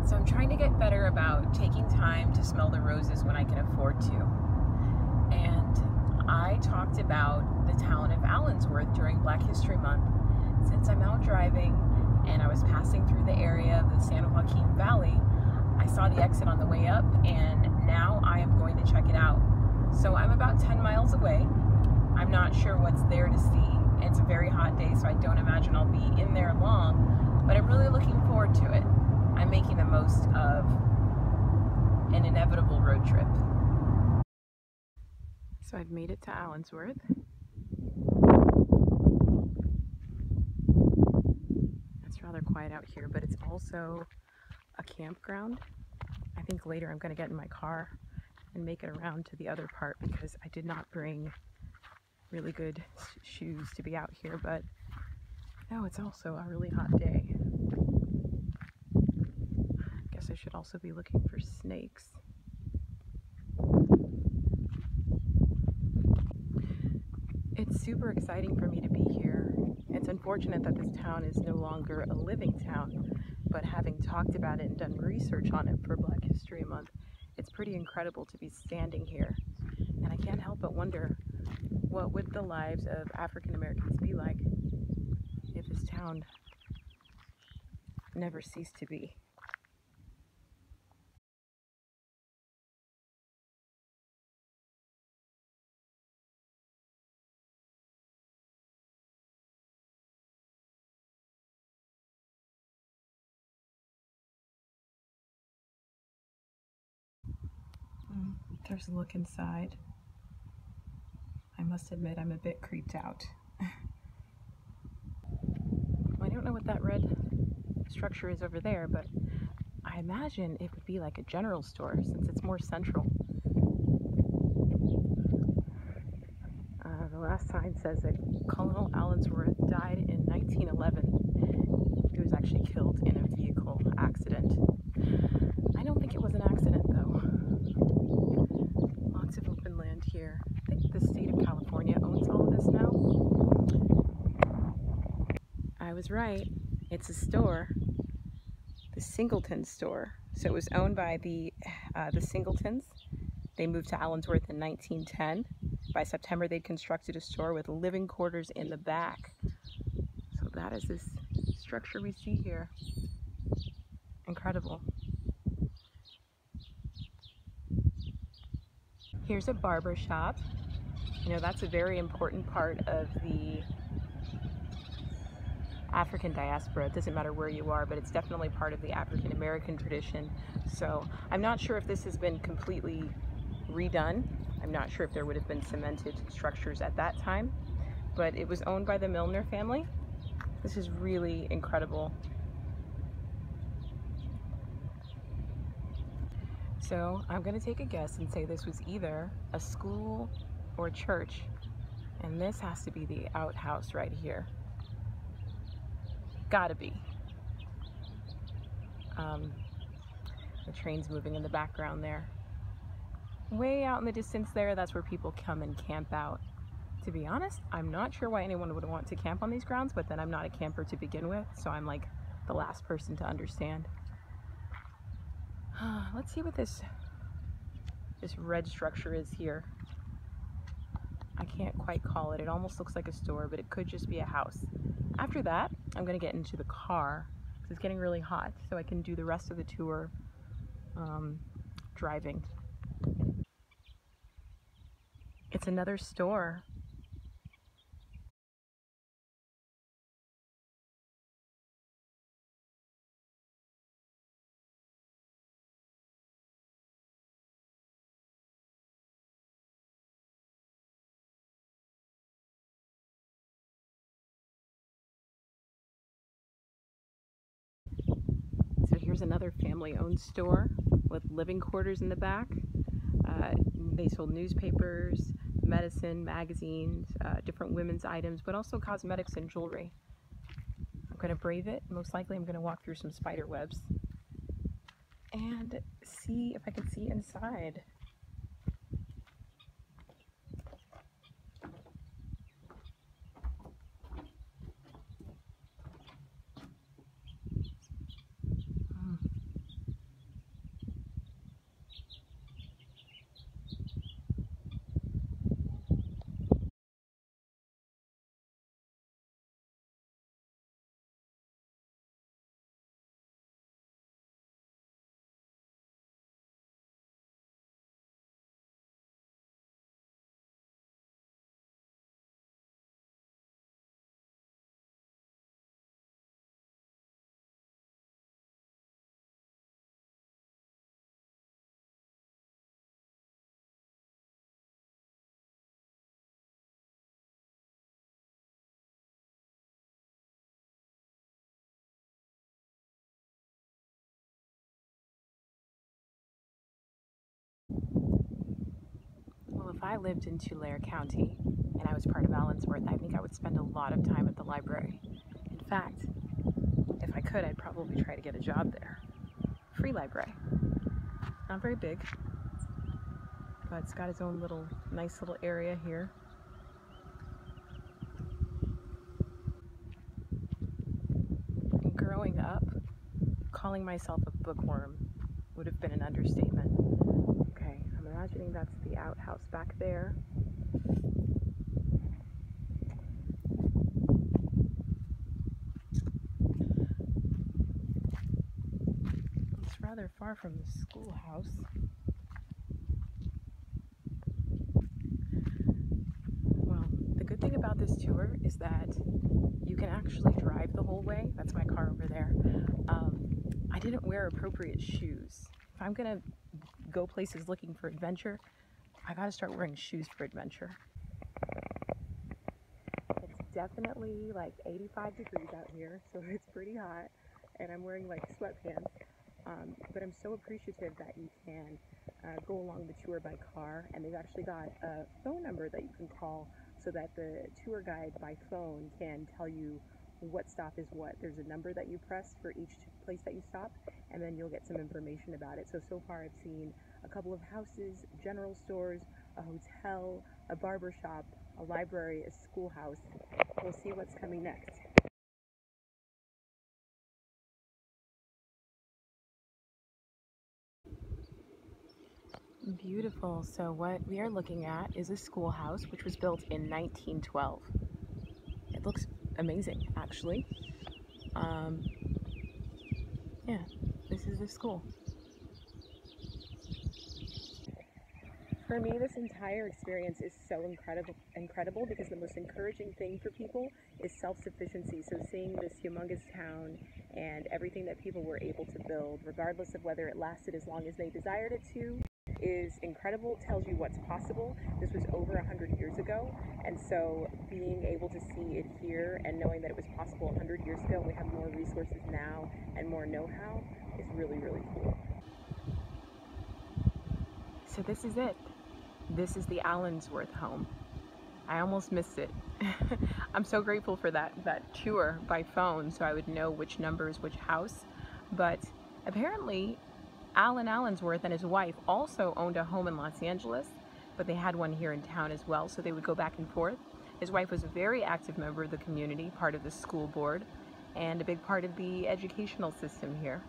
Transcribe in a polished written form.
So I'm trying to get better about taking time to smell the roses when I can afford to. And I talked about the town of Allensworth during Black History Month. Since I'm out driving and I was passing through the area of the San Joaquin Valley, I saw the exit on the way up, and now I am going to check it out. So I'm about 10 miles away. I'm not sure what's there to see. It's a very hot day, so I don't imagine I'll be in there long, but I'm really looking forward to it. I'm making the most of an inevitable road trip. So I've made it to Allensworth. It's rather quiet out here, but it's also a campground. I think later I'm going to get in my car and make it around to the other part because I did not bring really good shoes to be out here, but no, it's also a really hot day. I guess I should also be looking for snakes. It's super exciting for me to be here. It's unfortunate that this town is no longer a living town, but having talked about it and done research on it for Black History Month, it's pretty incredible to be standing here. And I can't help but wonder, what would the lives of African Americans be like if this town never ceased to be? There's a look inside. I must admit I'm a bit creeped out. I don't know what that red structure is over there, but I imagine it would be like a general store since it's more central. The last sign says that Colonel Allensworth died in 1911. He was actually killed in a vehicle accident. I don't think it was an accident though. Lots of open land here. I think the state of California owns all of this now. I was right. It's a store. The Singleton store. So it was owned by the Singletons. They moved to Allensworth in 1910. By September, they'd constructed a store with living quarters in the back. So that is this structure we see here. Incredible. Here's a barber shop. You know, that's a very important part of the African diaspora. It doesn't matter where you are, but it's definitely part of the African American tradition. So I'm not sure if this has been completely redone. I'm not sure if there would have been cemented structures at that time, but it was owned by the Milner family. This is really incredible. So I'm going to take a guess and say this was either a school or a church, and this has to be the outhouse right here. Gotta be. The train's moving in the background there. Way out in the distance there, that's where people come and camp out. To be honest, I'm not sure why anyone would want to camp on these grounds, but then I'm not a camper to begin with, so I'm like the last person to understand. Let's see what this red structure is here. I can't quite call it. It almost looks like a store, but it could just be a house. After that, I'm going to get into the car because it's getting really hot, so I can do the rest of the tour driving. It's another store. So here's another family-owned store with living quarters in the back. They sold newspapers, medicine, magazines, different women's items, but also cosmetics and jewelry. I'm going to brave it. Most likely I'm going to walk through some spider webs and see if I can see inside. if I lived in Tulare County and I was part of Allensworth, I think I would spend a lot of time at the library. In fact, if I could, I'd probably try to get a job there. Free library. Not very big, but it's got its own little, nice little area here. And growing up, calling myself a bookworm would have been an understatement. Okay, I'm imagining that's the outhouse back there. It's rather far from the schoolhouse. Well, the good thing about this tour is that you can actually drive the whole way. That's my car over there. I didn't wear appropriate shoes. If I'm gonna go places looking for adventure, I gotta start wearing shoes for adventure. It's definitely like 85 degrees out here, so it's pretty hot, and I'm wearing like sweatpants. But I'm so appreciative that you can go along the tour by car, and they've actually got a phone number that you can call so that the tour guide by phone can tell you what stop is what. There's a number that you press for each place that you stop, and then you'll get some information about it. So far I've seen a couple of houses, general stores, a hotel, a barber shop, a library, a schoolhouse. We'll see what's coming next. Beautiful. So what we are looking at is a schoolhouse which was built in 1912. It looks amazing, actually. Yeah, this is a school. For me, this entire experience is so incredible because the most encouraging thing for people is self-sufficiency. So seeing this humongous town and everything that people were able to build, regardless of whether it lasted as long as they desired it to, is incredible. It tells you what's possible. This was over 100 years ago, and so being able to see it here and knowing that it was possible 100 years ago and we have more resources now and more know-how is really, really cool. So this is it. This is the Allensworth home. I almost missed it. I'm so grateful for that tour by phone so I would know which number is which house. But apparently Alan Allensworth and his wife also owned a home in Los Angeles, but they had one here in town as well, so they would go back and forth. His wife was a very active member of the community, part of the school board, and a big part of the educational system here.